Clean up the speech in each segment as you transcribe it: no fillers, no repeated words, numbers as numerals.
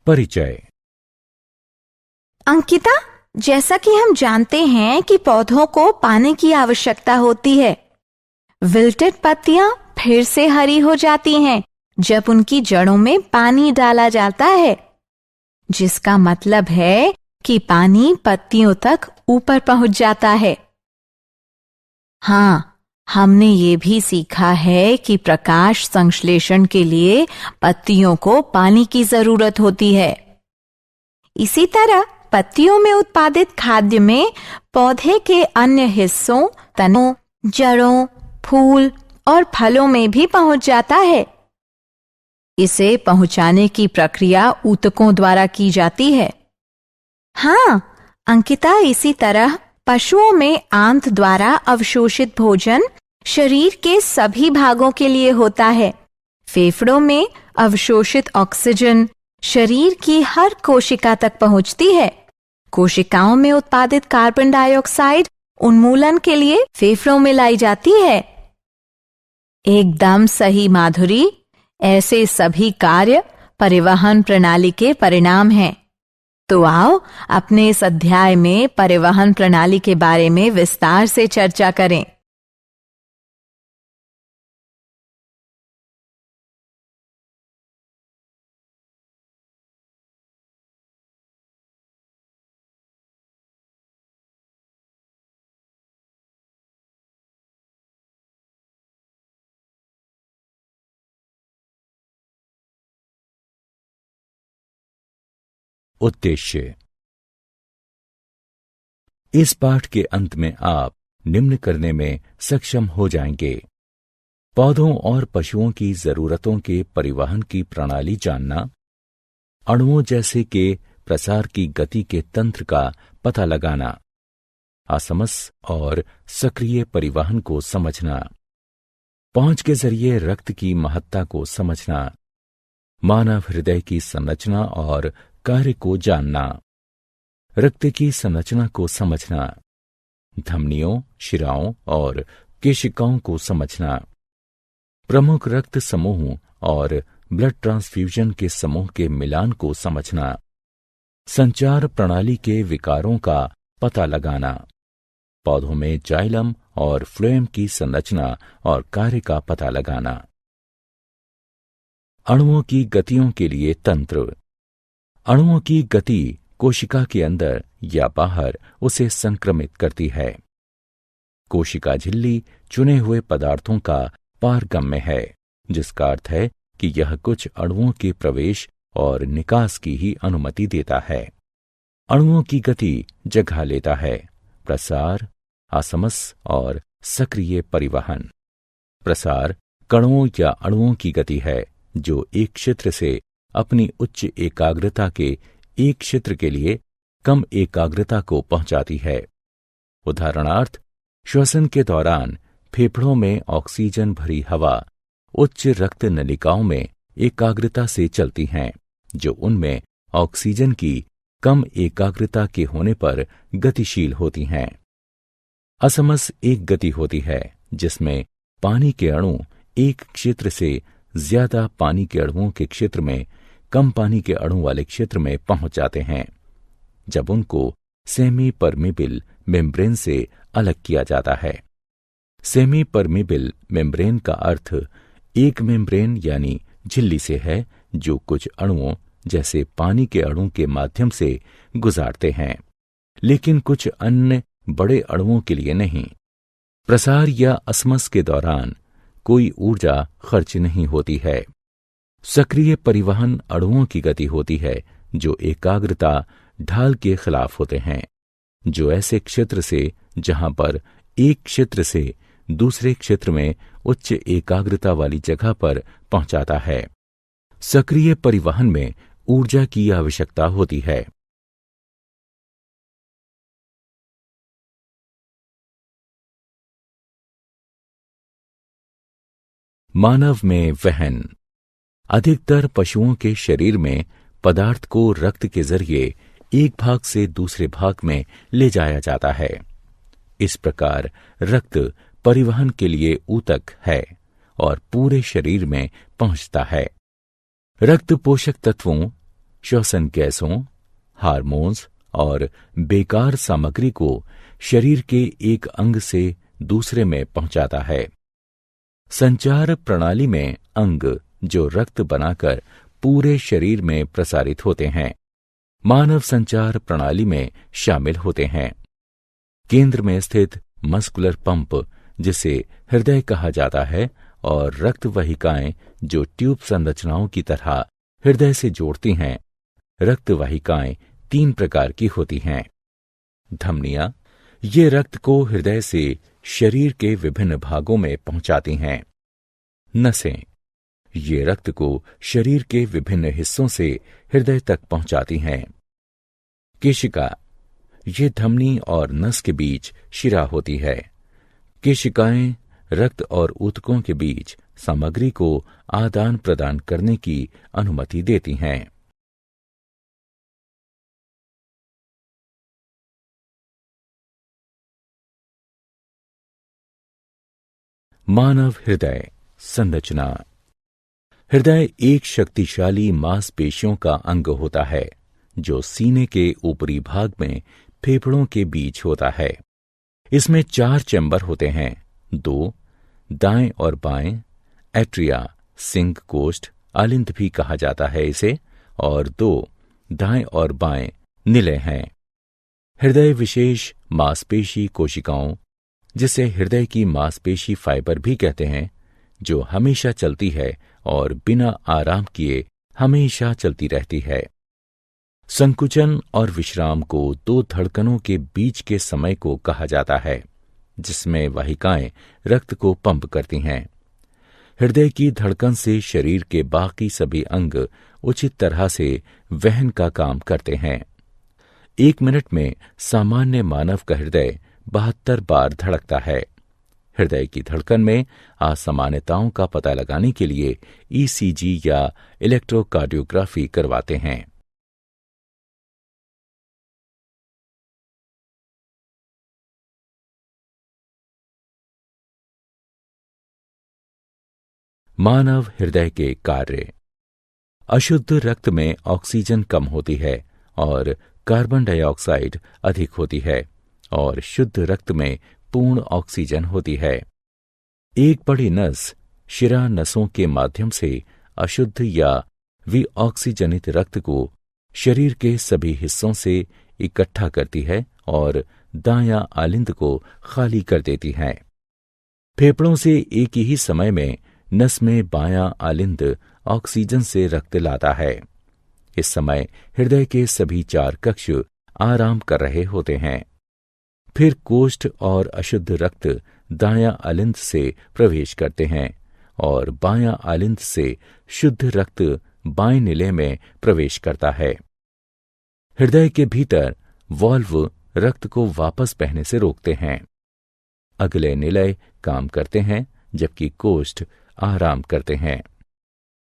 परिचय। अंकिता, जैसा कि हम जानते हैं कि पौधों को पानी की आवश्यकता होती है। विल्टेड पत्तियां फिर से हरी हो जाती हैं जब उनकी जड़ों में पानी डाला जाता है, जिसका मतलब है कि पानी पत्तियों तक ऊपर पहुंच जाता है। हाँ, हमने ये भी सीखा है कि प्रकाश संश्लेषण के लिए पत्तियों को पानी की जरूरत होती है। इसी तरह पत्तियों में उत्पादित खाद्य में पौधे के अन्य हिस्सों, तनों, जड़ों, फूल और फलों में भी पहुंच जाता है। इसे पहुंचाने की प्रक्रिया ऊतकों द्वारा की जाती है। हाँ अंकिता, इसी तरह पशुओं में आंत द्वारा अवशोषित भोजन शरीर के सभी भागों के लिए होता है। फेफड़ों में अवशोषित ऑक्सीजन शरीर की हर कोशिका तक पहुंचती है। कोशिकाओं में उत्पादित कार्बन डाइऑक्साइड उन्मूलन के लिए फेफड़ों में लाई जाती है। एकदम सही माधुरी, ऐसे सभी कार्य परिवहन प्रणाली के परिणाम हैं। तो आओ अपने इस अध्याय में परिवहन प्रणाली के बारे में विस्तार से चर्चा करें। उद्देश्य। इस पाठ के अंत में आप निम्न करने में सक्षम हो जाएंगे: पौधों और पशुओं की जरूरतों के परिवहन की प्रणाली जानना, अणुओं जैसे के प्रसार की गति के तंत्र का पता लगाना, असमस और सक्रिय परिवहन को समझना, पहुंच के जरिए रक्त की महत्ता को समझना, मानव हृदय की संरचना और कार्य को जानना, रक्त की संरचना को समझना, धमनियों, शिराओं और केशिकाओं को समझना, प्रमुख रक्त समूहों और ब्लड ट्रांसफ्यूजन के समूह के मिलान को समझना, संचार प्रणाली के विकारों का पता लगाना, पौधों में जाइलम और फ्लोएम की संरचना और कार्य का पता लगाना, अणुओं की गतियों के लिए तंत्र, अणुओं की गति कोशिका के अंदर या बाहर उसे संक्रमित करती है। कोशिका झिल्ली चुने हुए पदार्थों का पारगम्य है, जिसका अर्थ है कि यह कुछ अणुओं के प्रवेश और निकास की ही अनुमति देता है। अणुओं की गति जगह लेता है प्रसार, असमस और सक्रिय परिवहन। प्रसार कणों या अणुओं की गति है जो एक क्षेत्र से अपनी उच्च एकाग्रता के एक क्षेत्र के लिए कम एकाग्रता को पहुंचाती है। उदाहरणार्थ, श्वसन के दौरान फेफड़ों में ऑक्सीजन भरी हवा उच्च रक्त नलिकाओं में एकाग्रता से चलती हैं, जो उनमें ऑक्सीजन की कम एकाग्रता के होने पर गतिशील होती हैं। असमस एक गति होती है जिसमें पानी के अणु एक क्षेत्र से ज्यादा पानी के अणुओं के क्षेत्र में कम पानी के अणु वाले क्षेत्र में पहुंच जाते हैं, जब उनको सेमी परमिबिल मेम्ब्रेन से अलग किया जाता है। सेमी परमिबिल मेम्ब्रेन का अर्थ एक मेम्ब्रेन यानी झिल्ली से है, जो कुछ अणुओं जैसे पानी के अणु के माध्यम से गुजारते हैं, लेकिन कुछ अन्य बड़े अणुओं के लिए नहीं। प्रसार या असमस के दौरान कोई ऊर्जा खर्च नहीं होती है। सक्रिय परिवहन अणुओं की गति होती है जो एकाग्रता ढाल के खिलाफ होते हैं, जो ऐसे क्षेत्र से जहां पर एक क्षेत्र से दूसरे क्षेत्र में उच्च एकाग्रता वाली जगह पर पहुंचाता है। सक्रिय परिवहन में ऊर्जा की आवश्यकता होती है। मानव में वहन। अधिकतर पशुओं के शरीर में पदार्थ को रक्त के जरिए एक भाग से दूसरे भाग में ले जाया जाता है। इस प्रकार रक्त परिवहन के लिए ऊतक है और पूरे शरीर में पहुंचता है। रक्त पोषक तत्वों श्वसन गैसों, हार्मोन्स और बेकार सामग्री को शरीर के एक अंग से दूसरे में पहुंचाता है। संचार प्रणाली में अंग जो रक्त बनाकर पूरे शरीर में प्रसारित होते हैं, मानव संचार प्रणाली में शामिल होते हैं। केंद्र में स्थित मस्कुलर पंप, जिसे हृदय कहा जाता है, और रक्त वाहिकाएं जो ट्यूब संरचनाओं की तरह हृदय से जोड़ती हैं। रक्त वाहिकाएं 3 प्रकार की होती हैं। धमनियां, ये रक्त को हृदय से शरीर के विभिन्न भागों में पहुंचाती हैं। नसें, ये रक्त को शरीर के विभिन्न हिस्सों से हृदय तक पहुंचाती हैं। केशिका, ये धमनी और नस के बीच शिरा होती है। केशिकाएं रक्त और ऊतकों के बीच सामग्री को आदान प्रदान करने की अनुमति देती हैं। मानव हृदय संरचना। हृदय एक शक्तिशाली मांसपेशियों का अंग होता है जो सीने के ऊपरी भाग में फेफड़ों के बीच होता है। इसमें 4 चैम्बर होते हैं, 2 दाएं और बाएं, एट्रिया, सिंक कोष्ठ, आलिंद भी कहा जाता है इसे, और 2 दाएं और बाएं निलय हैं। हृदय विशेष मांसपेशी कोशिकाओं, जिसे हृदय की मांसपेशी फाइबर भी कहते हैं, जो हमेशा चलती है और बिना आराम किए हमेशा चलती रहती है। संकुचन और विश्राम को 2 धड़कनों के बीच के समय को कहा जाता है, जिसमें वाहिकाएं रक्त को पंप करती हैं। हृदय की धड़कन से शरीर के बाकी सभी अंग उचित तरह से वहन का काम करते हैं। 1 मिनट में सामान्य मानव का हृदय 72 बार धड़कता है। हृदय की धड़कन में असामान्यताओं का पता लगाने के लिए ईसीजी या इलेक्ट्रोकार्डियोग्राफी करवाते हैं। मानव हृदय के कार्य। अशुद्ध रक्त में ऑक्सीजन कम होती है और कार्बन डाइऑक्साइड अधिक होती है, और शुद्ध रक्त में पूर्ण ऑक्सीजन होती है। एक बड़ी नस शिरा नसों के माध्यम से अशुद्ध या विऑक्सीजनित रक्त को शरीर के सभी हिस्सों से इकट्ठा करती है और दायां आलिंद को खाली कर देती है। फेफड़ों से एक ही समय में नस में बायां आलिंद ऑक्सीजन से रक्त लाता है। इस समय हृदय के सभी 4 कक्ष आराम कर रहे होते हैं। फिर कोष्ठ और अशुद्ध रक्त दायां आलिंद से प्रवेश करते हैं और बायां आलिंद से शुद्ध रक्त बाएं निलय में प्रवेश करता है। हृदय के भीतर वाल्व रक्त को वापस बहने से रोकते हैं। अगले निलय काम करते हैं, जबकि कोष्ठ आराम करते हैं।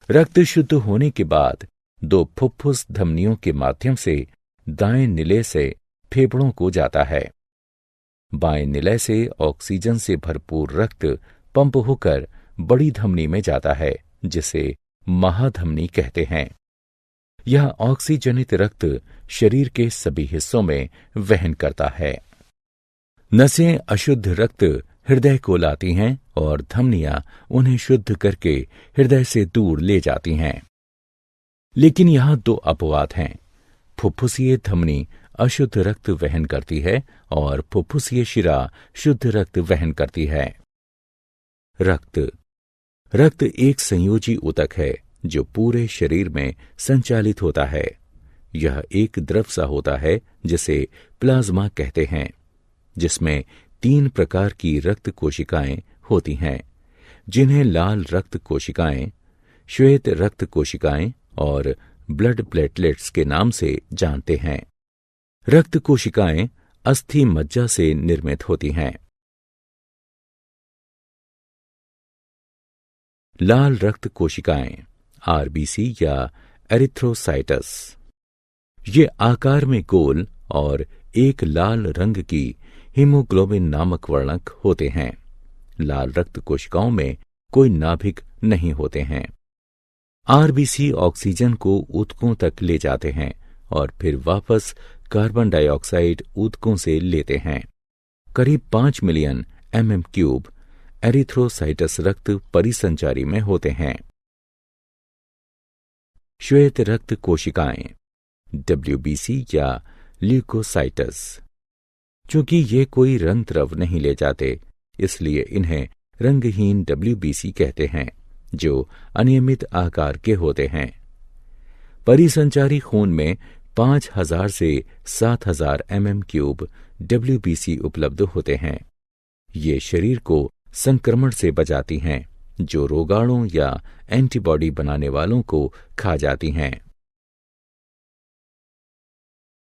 रक्त शुद्ध होने के बाद 2 फुफ्फुस धमनियों के माध्यम से दाएं निलय से फेफड़ों को जाता है। बाएं निलय से ऑक्सीजन से भरपूर रक्त पंप होकर बड़ी धमनी में जाता है, जिसे महाधमनी कहते हैं। यह ऑक्सीजनित रक्त शरीर के सभी हिस्सों में वहन करता है। नसें अशुद्ध रक्त हृदय को लाती हैं और धमनियां उन्हें शुद्ध करके हृदय से दूर ले जाती हैं। लेकिन यहां 2 अपवाद हैं। फुफ्फुसीय धमनी अशुद्ध रक्त वहन करती है और फुफ्फुसीय शिरा शुद्ध रक्त वहन करती है। रक्त एक संयोजी ऊतक है जो पूरे शरीर में संचालित होता है। यह एक द्रव सा होता है जिसे प्लाज्मा कहते हैं, जिसमें 3 प्रकार की रक्त कोशिकाएं होती हैं, जिन्हें लाल रक्त कोशिकाएं, श्वेत रक्त कोशिकाएं और ब्लड प्लेटलेट्स के नाम से जानते हैं। रक्त कोशिकाएं अस्थि मज्जा से निर्मित होती हैं। लाल रक्त कोशिकाएं आरबीसी या एरिथ्रोसाइटस, ये आकार में गोल और एक लाल रंग की हीमोग्लोबिन नामक वर्णक होते हैं। लाल रक्त कोशिकाओं में कोई नाभिक नहीं होते हैं। आरबीसी ऑक्सीजन को ऊतकों तक ले जाते हैं और फिर वापस कार्बन डाइऑक्साइड ऊतकों से लेते हैं। करीब 5 मिलियन mm³ एरिथ्रोसाइटस रक्त परिसंचारी में होते हैं। श्वेत रक्त कोशिकाएं WBC या ल्यूकोसाइटस। चूंकि ये कोई रंग द्रव नहीं ले जाते, इसलिए इन्हें रंगहीन WBC कहते हैं, जो अनियमित आकार के होते हैं। परिसंचारी खून में 5000 से 7000 mm³ WBC उपलब्ध होते हैं। ये शरीर को संक्रमण से बचाती हैं, जो रोगाणु या एंटीबॉडी बनाने वालों को खा जाती हैं।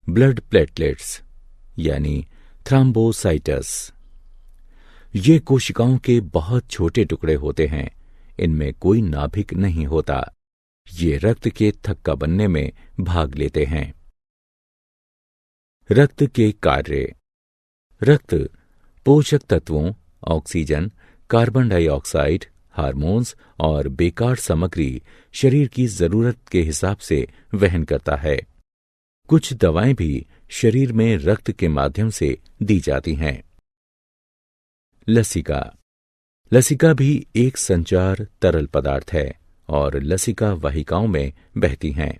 ब्लड प्लेटलेट्स यानी थ्रोम्बोसाइटस। ये कोशिकाओं के बहुत छोटे टुकड़े होते हैं। इनमें कोई नाभिक नहीं होता। ये रक्त के थक्का बनने में भाग लेते हैं। रक्त के कार्य। रक्त पोषक तत्वों, ऑक्सीजन, कार्बन डाइऑक्साइड, हार्मोन्स और बेकार सामग्री शरीर की जरूरत के हिसाब से वहन करता है। कुछ दवाएं भी शरीर में रक्त के माध्यम से दी जाती हैं। लसिका। लसिका भी एक संचार तरल पदार्थ है और लसिका वाहिकाओं में बहती हैं।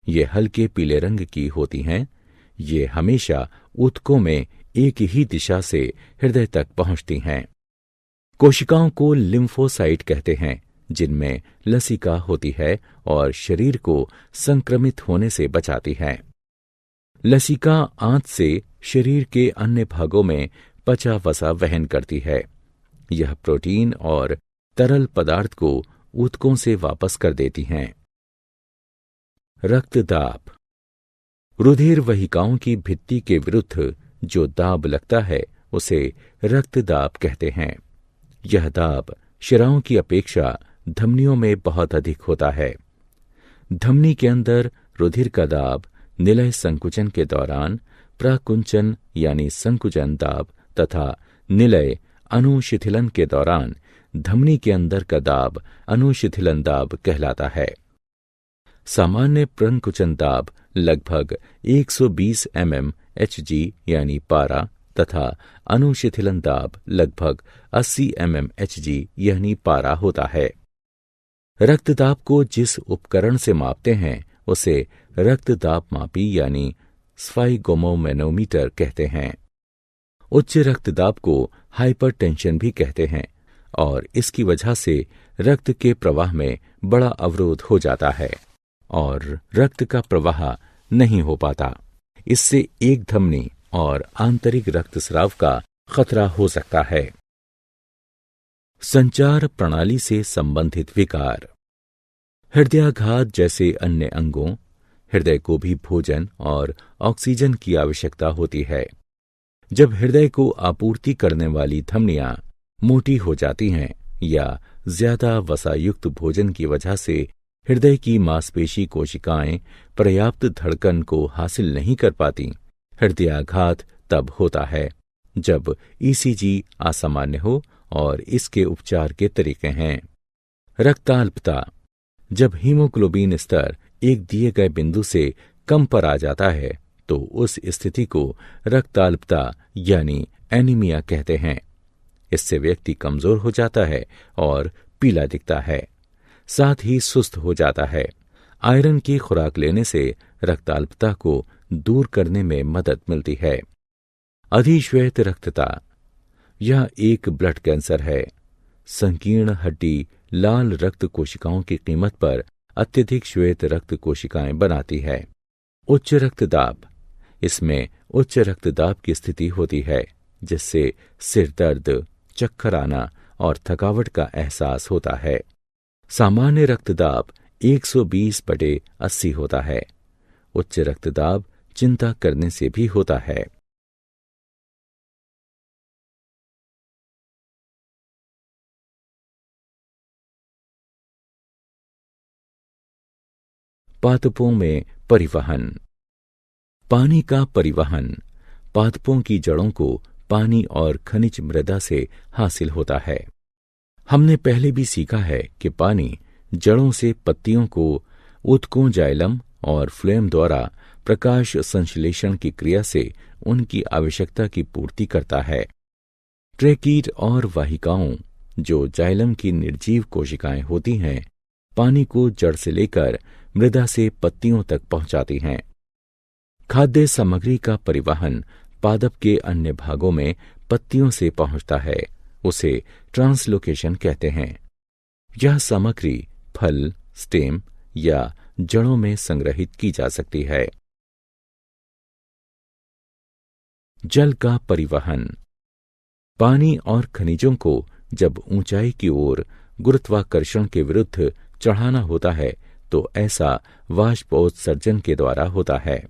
ये हल्के पीले रंग की होती हैं। ये हमेशा ऊतकों में एक ही दिशा से हृदय तक पहुंचती हैं। कोशिकाओं को लिम्फोसाइट कहते हैं, जिनमें लसिका होती है और शरीर को संक्रमित होने से बचाती है। लसिका आंत से शरीर के अन्य भागों में पचा वसा वहन करती है। यह प्रोटीन और तरल पदार्थ को ऊतकों से वापस कर देती हैं। रक्तदाब। रुधिर वाहिकाओं की भित्ति के विरुद्ध जो दाब लगता है, उसे रक्तदाब कहते हैं। यह दाब शिराओं की अपेक्षा धमनियों में बहुत अधिक होता है। धमनी के अंदर रुधिर का दाब निलय संकुचन के दौरान प्रकुंचन यानी संकुचन दाब तथा निलय अनुशिथिलन के दौरान धमनी के अंदर का दाब अनुशिथिलन दाब कहलाता है। सामान्य प्रकुंचन दाब लगभग 120 mmHg यानी पारा तथा अनुशिथिलन दाब लगभग 80 mmHg यानी पारा होता है। रक्तदाब को जिस उपकरण से मापते हैं, उसे रक्तदाब मापी यानी स्फाइगोमोमैनोमीटर कहते हैं। उच्च रक्तदाब को हाइपरटेंशन भी कहते हैं और इसकी वजह से रक्त के प्रवाह में बड़ा अवरोध हो जाता है और रक्त का प्रवाह नहीं हो पाता। इससे एक धमनी और आंतरिक रक्तस्राव का खतरा हो सकता है। संचार प्रणाली से संबंधित विकार। हृदयाघात जैसे अन्य अंगों, हृदय को भी भोजन और ऑक्सीजन की आवश्यकता होती है। जब हृदय को आपूर्ति करने वाली धमनियां मोटी हो जाती हैं या ज्यादा वसायुक्त भोजन की वजह से हृदय की मांसपेशी कोशिकाएं पर्याप्त धड़कन को हासिल नहीं कर पाती, हृदयाघात तब होता है जब ईसीजी असामान्य हो और इसके उपचार के तरीके हैं। रक्ताल्पता। जब हीमोग्लोबिन स्तर एक दिए गए बिंदु से कम पर आ जाता है तो उस स्थिति को रक्ताल्पता यानी एनीमिया कहते हैं। इससे व्यक्ति कमजोर हो जाता है और पीला दिखता है, साथ ही सुस्त हो जाता है। आयरन की खुराक लेने से रक्ताल्पता को दूर करने में मदद मिलती है। अधिश्वेत रक्तता। यह एक ब्लड कैंसर है। संकीर्ण हड्डी लाल रक्त कोशिकाओं की कीमत पर अत्यधिक श्वेत रक्त कोशिकाएं बनाती है। उच्च रक्तदाब। इसमें उच्च रक्तदाब की स्थिति होती है, जिससे सिर दर्द, चक्कर आना और थकावट का एहसास होता है। सामान्य रक्तदाब 120/80 होता है। उच्च रक्तदाब चिंता करने से भी होता है। पादपों में परिवहन। पानी का परिवहन पादपों की जड़ों को पानी और खनिज मृदा से हासिल होता है। हमने पहले भी सीखा है कि पानी जड़ों से पत्तियों को ऊतकों, जाइलम और फ्लोएम द्वारा प्रकाश संश्लेषण की क्रिया से उनकी आवश्यकता की पूर्ति करता है। ट्रेकीट और वाहिकाओं, जो जाइलम की निर्जीव कोशिकाएं होती हैं, पानी को जड़ से लेकर मृदा से पत्तियों तक पहुंचाती हैं। खाद्य सामग्री का परिवहन पादप के अन्य भागों में पत्तियों से पहुंचता है, उसे ट्रांसलोकेशन कहते हैं। यह सामग्री फल, स्टेम या जड़ों में संग्रहित की जा सकती है। जल का परिवहन। पानी और खनिजों को जब ऊंचाई की ओर गुरुत्वाकर्षण के विरुद्ध चढ़ाना होता है तो ऐसा वाष्पोत्सर्जन के द्वारा होता है।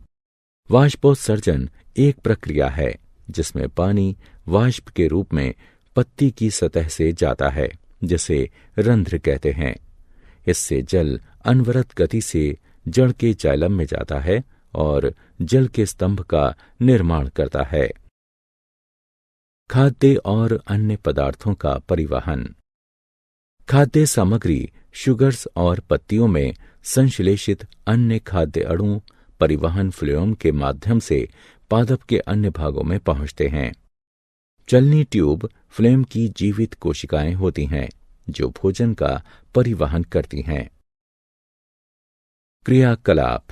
वाष्पोत्सर्जन एक प्रक्रिया है जिसमें पानी वाष्प के रूप में पत्ती की सतह से जाता है, जिसे रंध्र कहते हैं। इससे जल अनवरत गति से जड़ के जाइलम में जाता है और जल के स्तंभ का निर्माण करता है। खाद्य और अन्य पदार्थों का परिवहन। खाद्य सामग्री शुगर्स और पत्तियों में संश्लेषित अन्य खाद्य अणु परिवहन फ्लोएम के माध्यम से पादप के अन्य भागों में पहुंचते हैं। चलनी ट्यूब फ्लोएम की जीवित कोशिकाएं होती हैं जो भोजन का परिवहन करती हैं। क्रियाकलाप।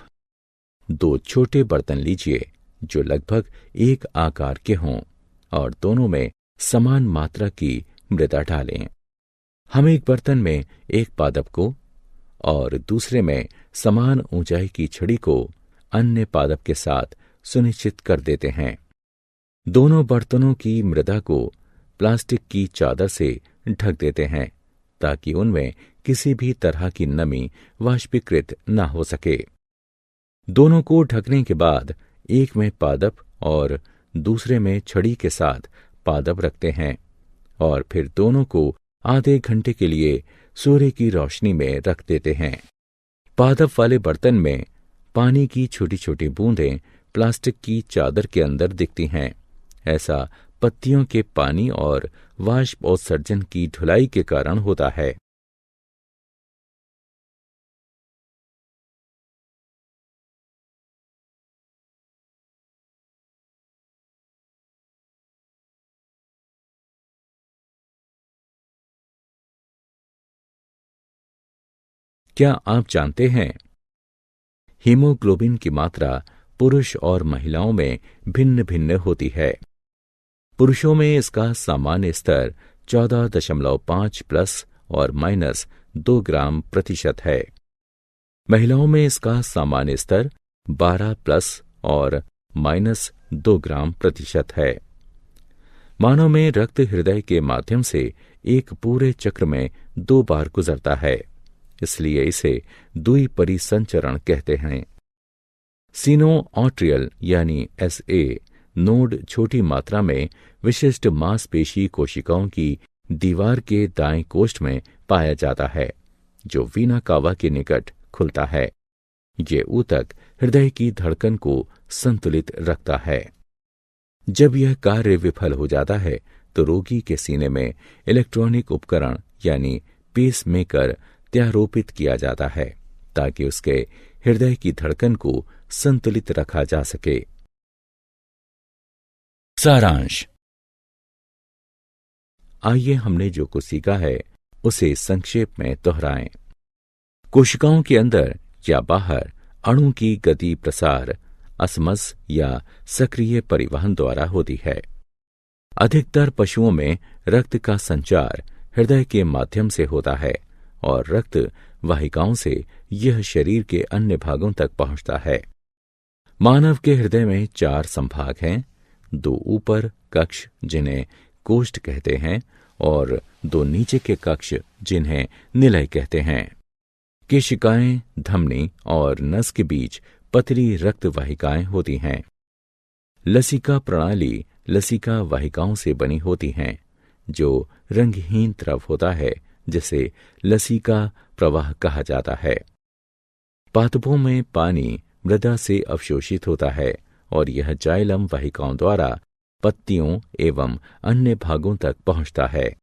2 छोटे बर्तन लीजिए जो लगभग एक आकार के हों और दोनों में समान मात्रा की मृदा डालें। हम एक बर्तन में एक पादप को और दूसरे में समान ऊंचाई की छड़ी को अन्य पादप के साथ सुनिश्चित कर देते हैं। दोनों बर्तनों की मृदा को प्लास्टिक की चादर से ढक देते हैं ताकि उनमें किसी भी तरह की नमी वाष्पीकृत न हो सके। दोनों को ढकने के बाद एक में पादप और दूसरे में छड़ी के साथ पादप रखते हैं और फिर दोनों को आधे घंटे के लिए सूर्य की रोशनी में रख देते हैं। पादप वाले बर्तन में पानी की छोटी छोटी बूंदें प्लास्टिक की चादर के अंदर दिखती हैं। ऐसा पत्तियों के पानी और वाष्पोत्सर्जन की ढुलाई के कारण होता है। क्या आप जानते हैं हीमोग्लोबिन की मात्रा पुरुष और महिलाओं में भिन्न भिन्न होती है। पुरुषों में इसका सामान्य स्तर 14.5 प्लस और माइनस 2 ग्राम प्रतिशत है। महिलाओं में इसका सामान्य स्तर 12 प्लस और माइनस 2 ग्राम प्रतिशत है। मानव में रक्त हृदय के माध्यम से एक पूरे चक्र में 2 बार गुजरता है, इसलिए इसे द्विपरिसंचरण कहते हैं। सीनो-आर्टेरियल यानी SA नोड छोटी मात्रा में विशिष्ट मांसपेशी कोशिकाओं की दीवार के दाएं कोष्ठ में पाया जाता है, जो वीना कावा के निकट खुलता है। ये ऊतक हृदय की धड़कन को संतुलित रखता है। जब यह कार्य विफल हो जाता है तो रोगी के सीने में इलेक्ट्रॉनिक उपकरण यानी पेसमेकर त्यारोपित किया जाता है ताकि उसके हृदय की धड़कन को संतुलित रखा जा सके। सारांश। आइए हमने जो कुछ सीखा है उसे संक्षेप में दोहराएं। कोशिकाओं के अंदर या बाहर अणु की गति प्रसार असमस या सक्रिय परिवहन द्वारा होती है। अधिकतर पशुओं में रक्त का संचार हृदय के माध्यम से होता है और रक्त वाहिकाओं से यह शरीर के अन्य भागों तक पहुंचता है। मानव के हृदय में 4 संभाग हैं, 2 ऊपर कक्ष जिन्हें कोष्ठ कहते हैं और 2 नीचे के कक्ष जिन्हें निलय कहते हैं। केशिकाएं, धमनी और नस के बीच पतली रक्त वाहिकाएं होती हैं। लसिका प्रणाली लसिका वाहिकाओं से बनी होती हैं, जो रंगहीन द्रव होता है जिसे लसिका प्रवाह कहा जाता है। पादपों में पानी मृदा से अवशोषित होता है और यह जाइलम वाहिकाओं द्वारा पत्तियों एवं अन्य भागों तक पहुंचता है।